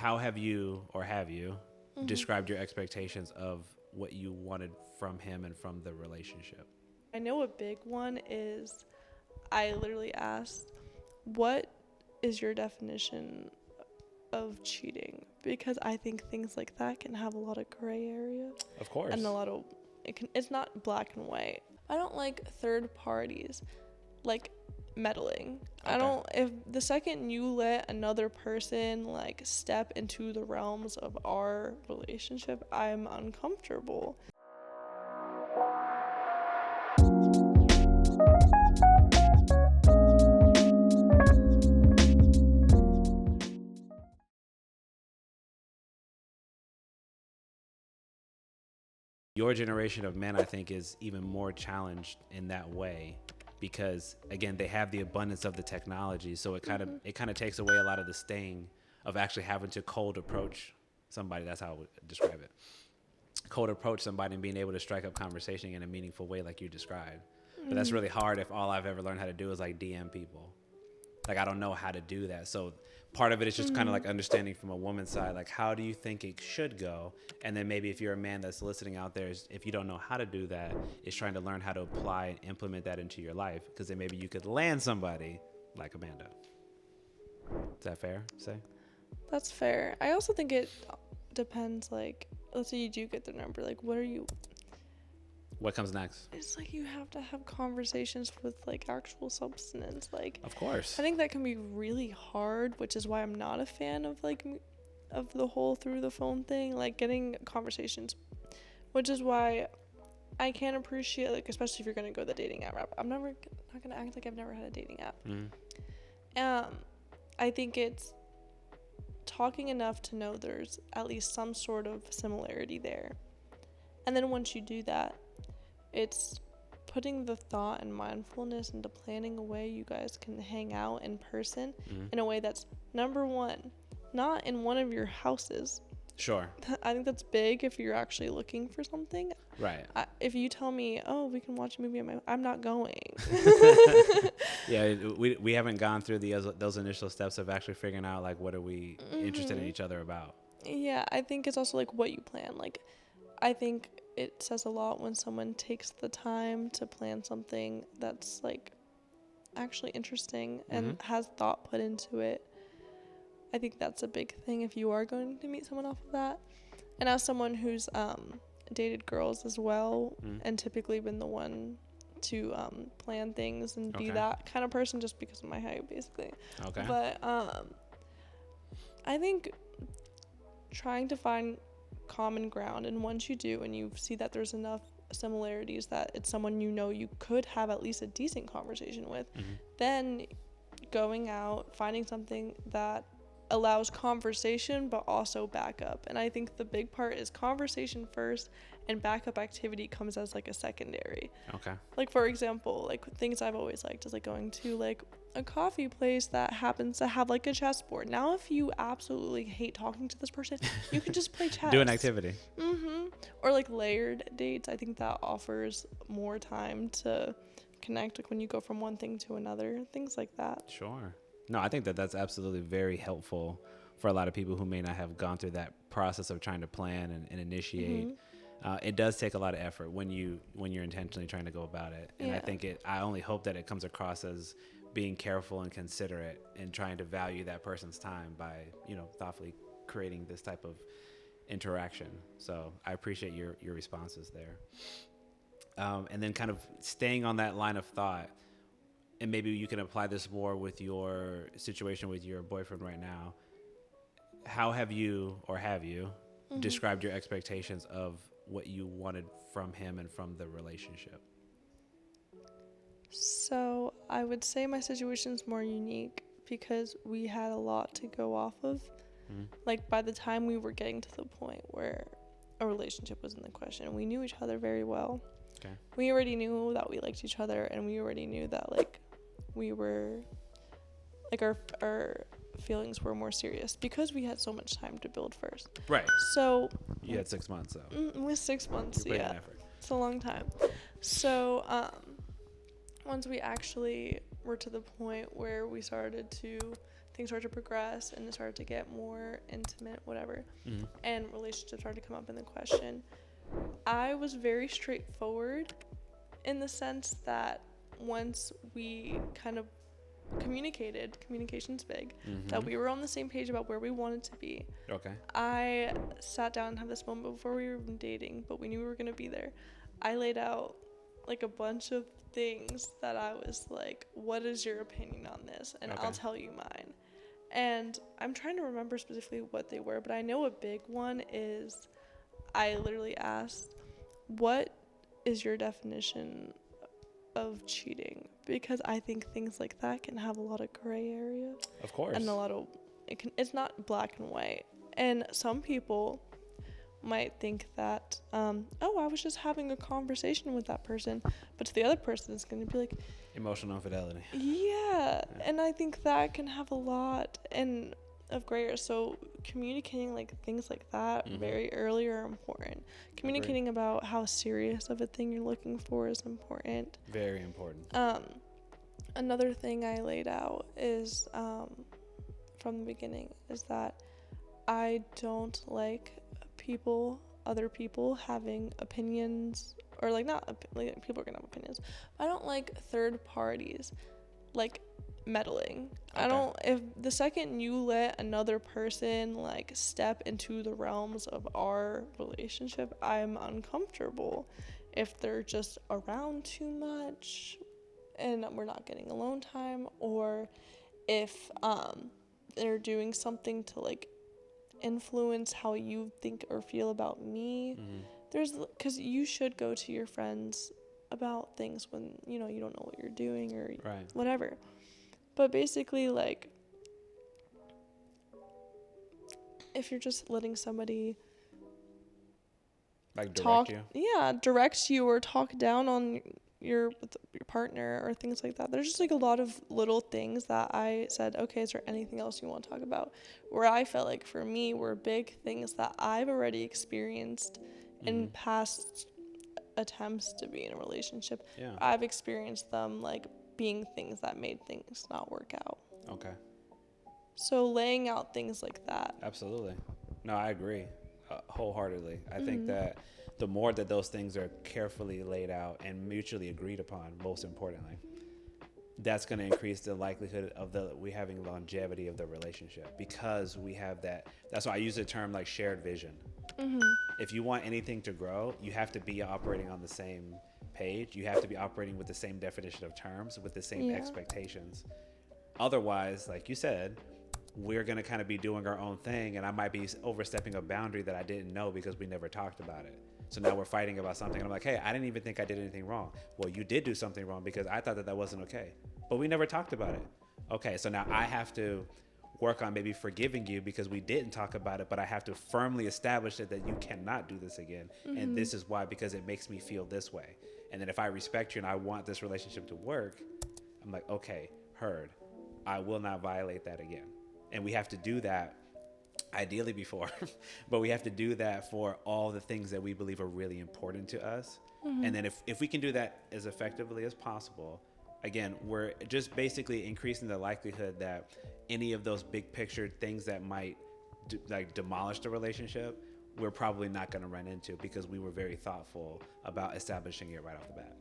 how have you or have you Mhm. described your expectations of what you wanted from him and from the relationship? I know a big one is I literally asked, what is your definition of cheating? Because I think things like that can have a lot of gray area Of course. and a lot of it's not black and white. I don't like third parties like meddling. I Okay. don't if the second you let another person like step into the realms of our relationship, I'm uncomfortable. Your generation of men, I think, is even more challenged in that way because, again, they have the abundance of the technology. So it kind of takes away a lot of the sting of actually having to cold approach somebody. That's how I would describe it. Cold approach somebody and being able to strike up conversation in a meaningful way like you described. But that's really hard if all I've ever learned how to do is like DM people. Like I don't know how to do that. So part of it is just kind of like understanding from a woman's side, like how do you think it should go? And then maybe if you're a man that's listening out there, if you don't know how to do that, is trying to learn how to apply and implement that into your life. Because then maybe you could land somebody like Amanda. Is that fair to say? That's fair. I also think it depends, like, let's say you do get the number, like, what are you, What comes next? it's like you have to have conversations with, like, actual substance. Like, Of course. I think that can be really hard, which is why I'm not a fan of, like, of the whole through the phone thing, like, getting conversations, which is why I can't appreciate, like, especially if you're going to go the dating app route. I'm not going to act like I've never had a dating app. I think it's talking enough to know there's at least some sort of similarity there. And then once you do that, it's putting the thought and mindfulness into planning a way you guys can hang out in person in a way that's, number one, not in one of your houses. Sure. I think that's big if you're actually looking for something. Right. If you tell me, oh, we can watch a movie I'm not going. Yeah, we haven't gone through those initial steps of actually figuring out like what are we interested in each other about. Yeah, I think it's also like what you plan. Like, I think it says a lot when someone takes the time to plan something that's like actually interesting and has thought put into it. I think that's a big thing if you are going to meet someone off of that. And as someone who's dated girls as well and typically been the one to plan things and be that kind of person just because of my height, basically. Okay. But I think trying to find common ground, and once you do and you see that there's enough similarities that it's someone you know you could have at least a decent conversation with, then going out, finding something that allows conversation but also backup. And I think the big part is conversation first and backup activity comes as like a secondary. Okay. Like, for example, like things I've always liked is like going to like a coffee place that happens to have like a chessboard. Now if you absolutely hate talking to this person, you can just play chess. Do an activity. Or like layered dates. I think that offers more time to connect, like when you go from one thing to another, things like that. Sure. No, I think that's absolutely very helpful for a lot of people who may not have gone through that process of trying to plan and initiate. It does take a lot of effort when you're intentionally trying to go about it. And I think I only hope that it comes across as being careful and considerate and trying to value that person's time by, thoughtfully creating this type of interaction. So I appreciate your responses there. And then kind of staying on that line of thought, and maybe you can apply this more with your situation with your boyfriend right now. How have you described your expectations of what you wanted from him and from the relationship? So I would say my situation's more unique because we had a lot to go off of. Like, by the time we were getting to the point where a relationship was in the question, we knew each other very well. Okay. We already knew that we liked each other, and we already knew that like we were like our feelings were more serious because we had so much time to build first. Right. So You had 6 months, so. with 6 months, You put in yeah, effort. it's a long time. So once we actually were to the point where we started to things started to progress and it started to get more intimate, whatever, and relationships started to come up in the question, I was very straightforward in the sense that once we kind of communication's big, that we were on the same page about where we wanted to be. Okay. I sat down and had this moment before we were even dating, but we knew we were going to be there. I laid out like a bunch of things that I was like, what is your opinion on this? And I'll tell you mine. And I'm trying to remember specifically what they were, but I know a big one is I literally asked, what is your definition of cheating? Because I think things like that can have a lot of gray area. Of course. And a lot of, it's not black and white. And some people might think that, oh, I was just having a conversation with that person. But to the other person, it's going to be like, emotional infidelity. Yeah. And I think that can have a lot of gray area. So communicating like things like that very early are important. Communicating about how serious of a thing you're looking for is important. Very important. Another thing I laid out is from the beginning is that I don't like other people having opinions, or like like people are gonna have opinions. I don't like third parties like meddling. Okay. I don't, if the second you let another person like step into the realms of our relationship, I'm uncomfortable. If they're just around too much and we're not getting alone time, or if they're doing something to like influence how you think or feel about me. Because you should go to your friends about things when you don't know what you're doing or whatever. But basically, like, if you're just letting somebody like direct you or talk down on your partner or things like that. There's just like a lot of little things that I said, okay, is there anything else you want to talk about? Where I felt like for me were big things that I've already experienced in past attempts to be in a relationship. Yeah. I've experienced them like being things that made things not work out. Okay. So laying out things like that. Absolutely. No, I agree wholeheartedly. I think that the more that those things are carefully laid out and mutually agreed upon, most importantly, that's going to increase the likelihood of we having longevity of the relationship, because we have that. That's why I use the term like shared vision. If you want anything to grow, you have to be operating on the same page. You have to be operating with the same definition of terms, with the same expectations. Otherwise, like you said, we're going to kind of be doing our own thing, and I might be overstepping a boundary that I didn't know because we never talked about it. So now we're fighting about something, and I'm like, hey, I didn't even think I did anything wrong. Well, you did do something wrong because I thought that wasn't okay, but we never talked about it. Okay, so now I have to work on maybe forgiving you because we didn't talk about it, but I have to firmly establish that you cannot do this again. And this is why, because it makes me feel this way. And then if I respect you and I want this relationship to work, I'm like, okay, heard. I will not violate that again. And we have to do that ideally before, but we have to do that for all the things that we believe are really important to us. And then if we can do that as effectively as possible, again, we're just basically increasing the likelihood that any of those big picture things that might demolish the relationship, we're probably not going to run into, because we were very thoughtful about establishing it right off the bat.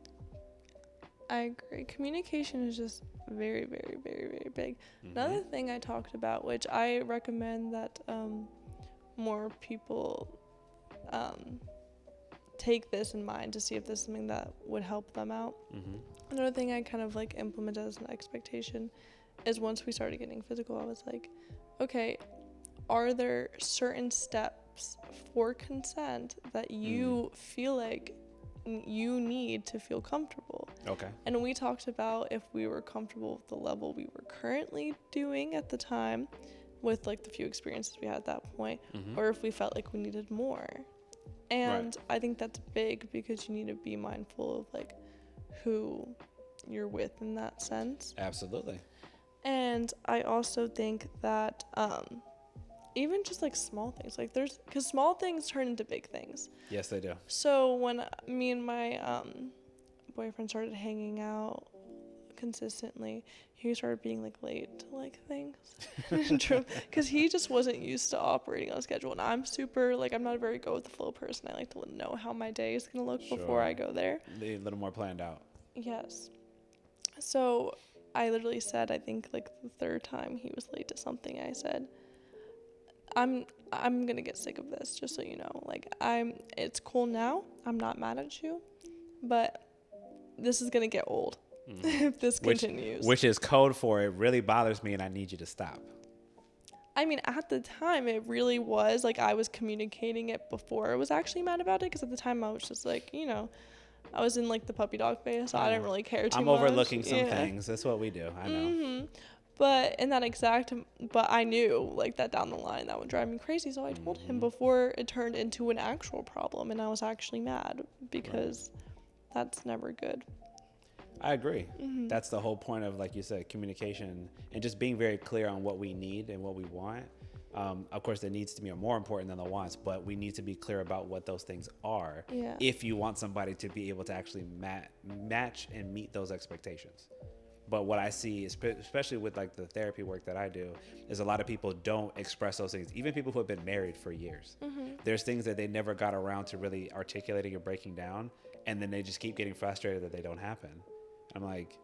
I agree. Communication is just very, very, very, very big. Another thing I talked about, which I recommend that more people take this in mind to see if this is something that would help them out. Another thing I kind of like implemented as an expectation is, once we started getting physical, I was like, okay, are there certain steps for consent that you feel like you need to feel comfortable? Okay. And we talked about if we were comfortable with the level we were currently doing at the time, with like the few experiences we had at that point, or if we felt like we needed more. And I think that's big, because you need to be mindful of like who you're with in that sense. Absolutely. And I also think that even just like small things, like because small things turn into big things. Yes, they do. So when me and my boyfriend started hanging out consistently, he started being like late to like things. Because he just wasn't used to operating on a schedule. And I'm super, like, I'm not a very go with the flow person. I like to know how my day is going to look before I go there. A little more planned out. Yes. So I literally said, I think like the third time he was late to something, I said, I'm gonna get sick of this, just so you know. Like, it's cool now. I'm not mad at you, but this is gonna get old if this continues. Which is code for it really bothers me and I need you to stop. I mean, at the time, it really was like I was communicating it before I was actually mad about it, because at the time I was just like, you know, I was in like the puppy dog phase, so I didn't really care too much. I'm overlooking some things. That's what we do. I know. But in that but I knew like that down the line that would drive me crazy. So I told him before it turned into an actual problem, and I was actually mad because that's never good. I agree. That's the whole point of, like you said, communication and just being very clear on what we need and what we want. Of course, the needs to be more important than the wants, but we need to be clear about what those things are if you want somebody to be able to actually match and meet those expectations. But what I see, especially with like the therapy work that I do, is a lot of people don't express those things. Even people who have been married for years, there's things that they never got around to really articulating or breaking down, and then they just keep getting frustrated that they don't happen. I'm like,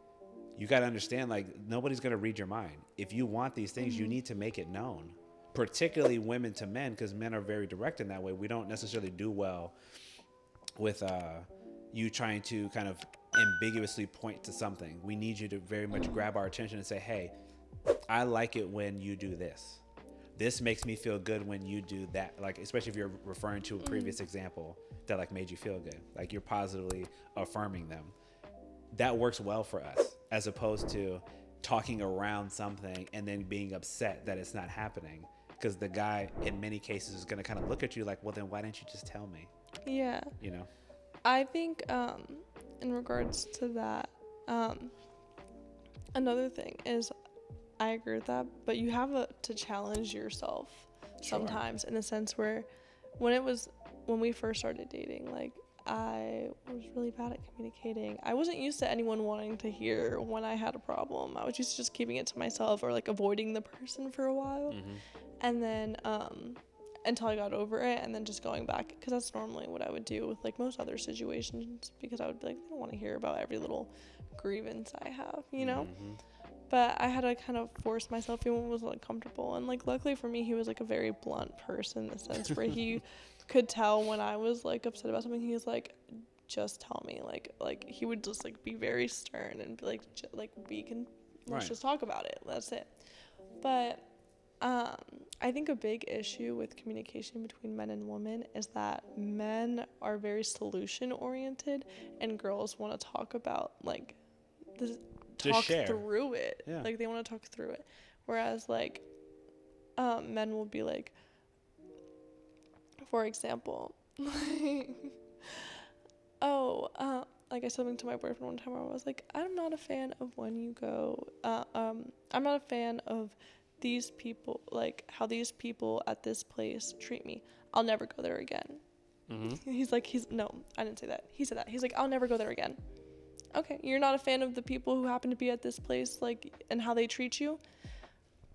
you got to understand, like, nobody's going to read your mind. If you want these things, you need to make it known, particularly women to men, because men are very direct in that way. We don't necessarily do well with you trying to kind of ambiguously point to something. We need you to very much grab our attention and say, hey, I like it when you do this. This makes me feel good when you do that. Like, especially if you're referring to a previous example that like made you feel good, like you're positively affirming them. That works well for us, as opposed to talking around something and then being upset that it's not happening. Because the guy, in many cases, is going to kind of look at you like, well, then why didn't you just tell me? Yeah. You know? I think in regards to that, another thing is, I agree with that, but you have to challenge yourself sometimes, in a sense where when we first started dating, like, I was really bad at communicating. I wasn't used to anyone wanting to hear when I had a problem. I was used to just keeping it to myself, or like avoiding the person for a while. And then until I got over it, and then just going back, because that's normally what I would do with like most other situations, because I would be like, I don't want to hear about every little grievance I have, you know? But I had to kind of force myself even when it wasn't comfortable. And like, luckily for me, he was like a very blunt person, in the sense where he could tell when I was like upset about something. He was like, just tell me. Like he would just like be very stern and be like, let's just talk about it. That's it. But I think a big issue with communication between men and women is that men are very solution oriented, and girls want to talk about like talk through it. Yeah. Like, they want to talk through it, whereas like men will be like, for example, like I said something to my boyfriend one time where I was like, I'm not a fan of when you go I'm not a fan of these people, like how these people at this place treat me. I'll never go there again. He's like, no, I didn't say that. He said that. He's like, I'll never go there again. Okay, you're not a fan of the people who happen to be at this place, like, and how they treat you.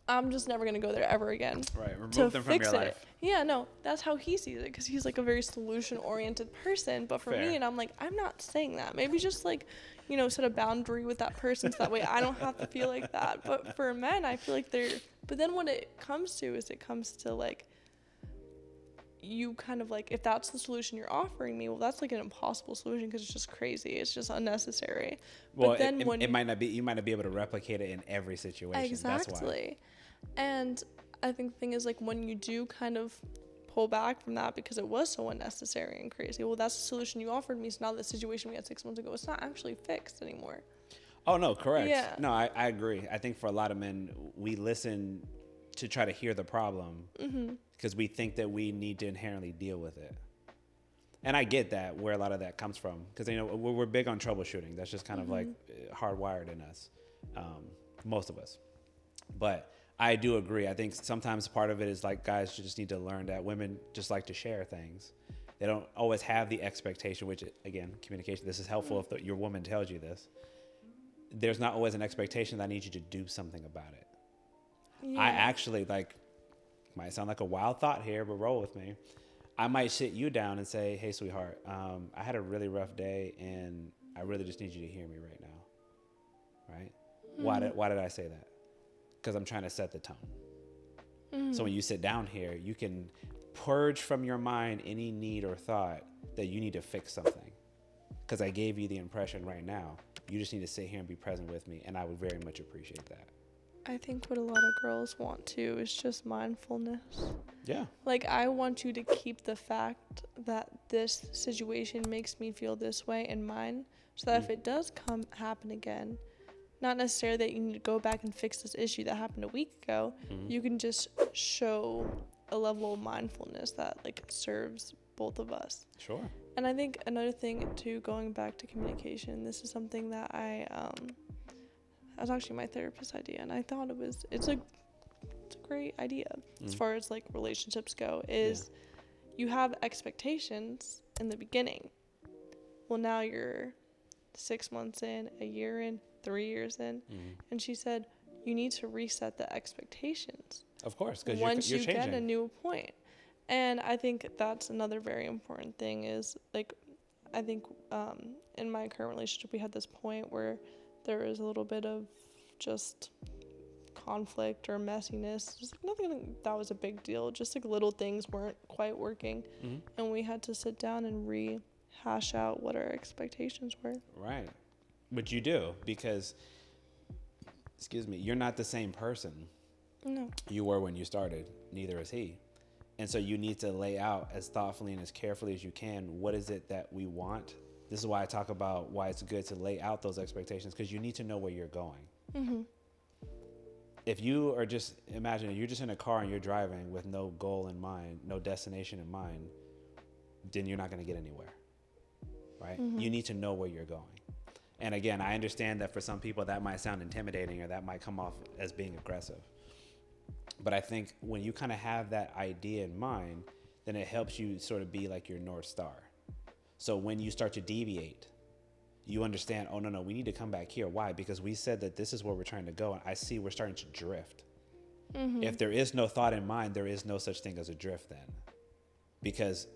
I'm just never going to go there ever again. Right, remove them from your life. Yeah, no, that's how he sees it, because he's like a very solution-oriented person. But for me, and I'm like, I'm not saying that. Maybe just like, you know, set a boundary with that person, so that way I don't have to feel like that. But for men, I feel like but then what it comes to like, you kind of like, if that's the solution you're offering me, well, that's like an impossible solution, because it's just crazy. It's just unnecessary. Well, but then it might not be, you might not be able to replicate it in every situation. Exactly. That's why. And I think the thing is, like, when you do kind of pull back from that because it was so unnecessary and crazy, well, that's the solution you offered me. So now the situation we had 6 months ago, it's not actually fixed anymore. Oh, no, correct. Yeah. No, I agree. I think for a lot of men, we listen to try to hear the problem because we think that we need to inherently deal with it. And I get that, where a lot of that comes from, because, you know, we're big on troubleshooting. That's just kind of like hardwired in us, most of us. But I do agree. I think sometimes part of it is like, guys just need to learn that women just like to share things. They don't always have the expectation, which, again, communication. This is helpful if your woman tells you this. there's not always an expectation that I need you to do something about it. Yeah. I actually, like, might sound like a wild thought here, but roll with me. I might sit you down and say, hey, sweetheart, I had a really rough day and I really just need you to hear me right now. Right? Why did I say that? Because I'm trying to set the tone. So when you sit down here, you can purge from your mind any need or thought that you need to fix something. Because I gave you the impression right now, you just need to sit here and be present with me, and I would very much appreciate that. I think what a lot of girls want to is just mindfulness. Yeah. Like, I want you to keep the fact that this situation makes me feel this way in mind, so that if it does happen again, not necessarily that you need to go back and fix this issue that happened a week ago, you can just show a level of mindfulness that, like, serves both of us. Sure. And I think another thing too, going back to communication, this is something that it was actually my therapist's idea, and I thought it's a great idea as far as like relationships go, is you have expectations in the beginning. Well, now you're 6 months in, a year in, 3 years in, and she said you need to reset the expectations. Of course, because once you're you changing. get a new point. And I think that's another very important thing is, like, I think in my current relationship, we had this point where there was a little bit of just conflict or messiness. Just like nothing that was a big deal. Just like little things weren't quite working. And we had to sit down and rehash out what our expectations were. Right. But you do, because, excuse me, you're not the same person No. you were when you started. Neither is he. And so you need to lay out as thoughtfully and as carefully as you can, what is it that we want? This is why I talk about why it's good to lay out those expectations, because you need to know where you're going. If you are just, imagine you're just in a car and you're driving with no goal in mind, no destination in mind, then you're not going to get anywhere, right? You need to know where you're going. And again, I understand that for some people that might sound intimidating or that might come off as being aggressive. But I think when you kind of have that idea in mind, then it helps you sort of be like your North Star. So when you start to deviate, you understand, oh, no, we need to come back here. Why? Because we said that this is where we're trying to go, and I see we're starting to drift. If there is no thought in mind, there is no such thing as a drift then. Because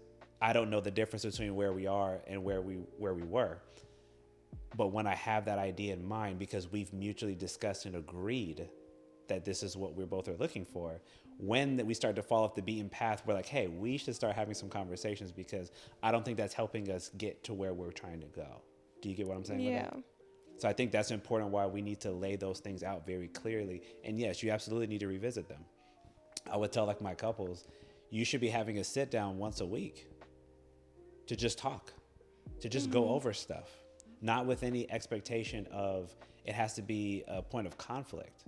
I don't know the difference between where we are and where we were. But when I have that idea in mind, because we've mutually discussed and agreed that this is what we both are looking for, when we start to fall off the beaten path, we're like, hey, we should start having some conversations, because I don't think that's helping us get to where we're trying to go. Do you get what I'm saying? Yeah. With that? So I think that's important, why we need to lay those things out very clearly. And yes, you absolutely need to revisit them. I would tell like my couples, you should be having a sit down once a week to just talk, to just go over stuff, not with any expectation of it has to be a point of conflict.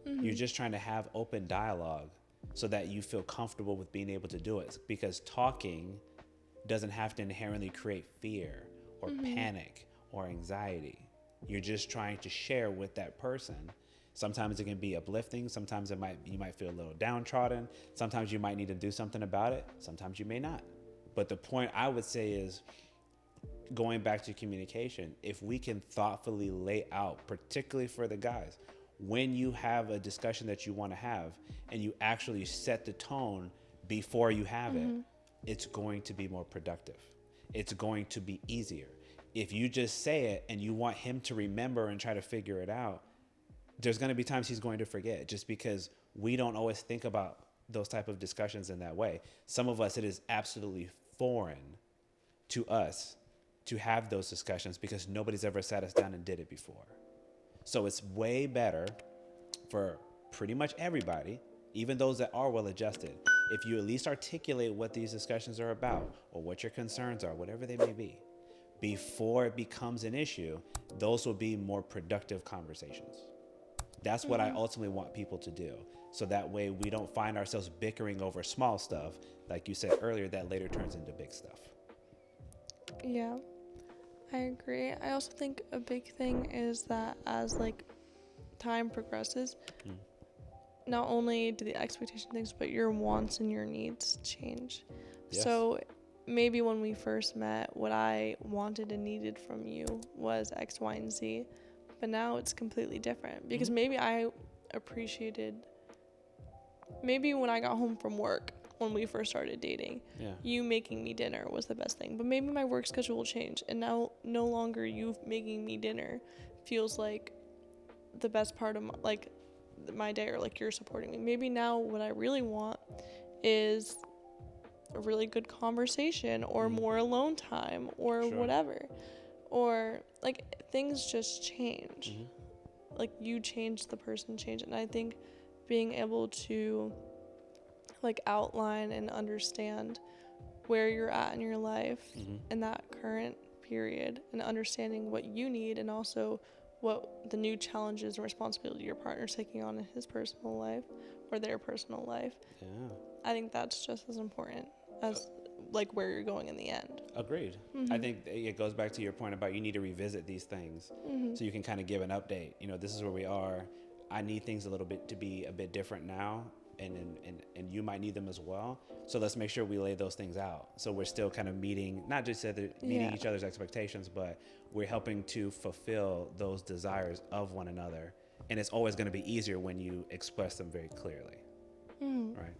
You're just trying to have open dialogue so that you feel comfortable with being able to do it, because talking doesn't have to inherently create fear or panic or anxiety. You're just trying to share with that person. Sometimes it can be uplifting. Sometimes you might feel a little downtrodden. Sometimes you might need to do something about it. Sometimes you may not. But the point I would say is, going back to communication, if we can thoughtfully lay out, particularly for the guys, when you have a discussion that you want to have and you actually set the tone before you have it, it's going to be more productive. It's going to be easier. If you just say it and you want him to remember and try to figure it out, there's going to be times he's going to forget, just because we don't always think about those type of discussions in that way. Some of us, it is absolutely foreign to us to have those discussions because nobody's ever sat us down and did it before. So it's way better for pretty much everybody, even those that are well adjusted, if you at least articulate what these discussions are about or what your concerns are, whatever they may be, before it becomes an issue. Those will be more productive conversations. That's what I ultimately want people to do. So that way we don't find ourselves bickering over small stuff, like you said earlier, that later turns into big stuff. Yeah, I agree. I also think a big thing is that as like time progresses, not only do the expectation things, but your wants and your needs change. Yes. So maybe when we first met, what I wanted and needed from you was X, Y, and Z. but now it's completely different because maybe I appreciated, maybe when I got home from work when we first started dating, you making me dinner was the best thing, but maybe my work schedule will change, and now no longer you making me dinner feels like the best part of my day, or like you're supporting me. Maybe now what I really want is a really good conversation, or more alone time, or whatever, or like things just change. Like you change, the person change, and I think being able to like outline and understand where you're at in your life in that current period, and understanding what you need, and also what the new challenges and responsibility your partner's taking on in his personal life or their personal life. I think that's just as important as like where you're going in the end. Agreed. I think it goes back to your point about you need to revisit these things so you can kind of give an update. You know, this is where we are. I need things a little bit to be a bit different now, and you might need them as well. So let's make sure we lay those things out. So we're still kind of meeting each other's expectations, but we're helping to fulfill those desires of one another. And it's always going to be easier when you express them very clearly. Right.